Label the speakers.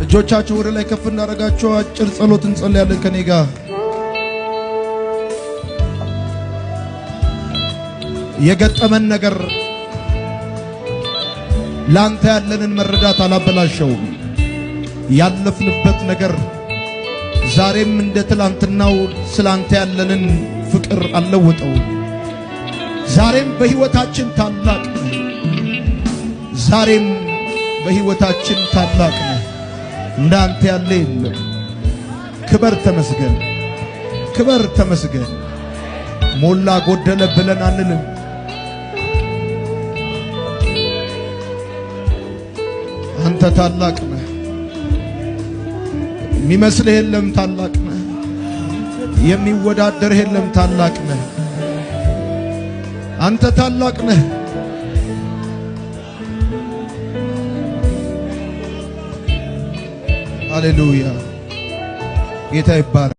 Speaker 1: እጆቻችሁ ወደ ላይ ከፍ እናደርጋችሁ አጭር ጸሎት እንጸልያለን ከኔ ጋር። የገጠመን ነገር ላንተ ያለንን መረዳት አላበላሸውም። ያለፍንበት ነገር ዛሬም እንደ ትላንትናው ስላንተ ያለንን ፍቅር አልለወጠው። ዛሬም በህይወታችን ታላቅ ነህ። ዛሬም በህይወታችን ታላቅ ነህ። እንዳንተ ያለ የለም። ክበር ተመስገን፣ ክበር ተመስገን። ሞላ ጎደለ ብለን አንልም። አንተ ታላቅ ነህ። የሚመስልህ የለም። ታላቅ ነህ። የሚወዳደርህ የለም። ታላቅ ነህ። አንተ ታላቅ ነህ። ሃሌሉያ። ጌታ ይባረክ።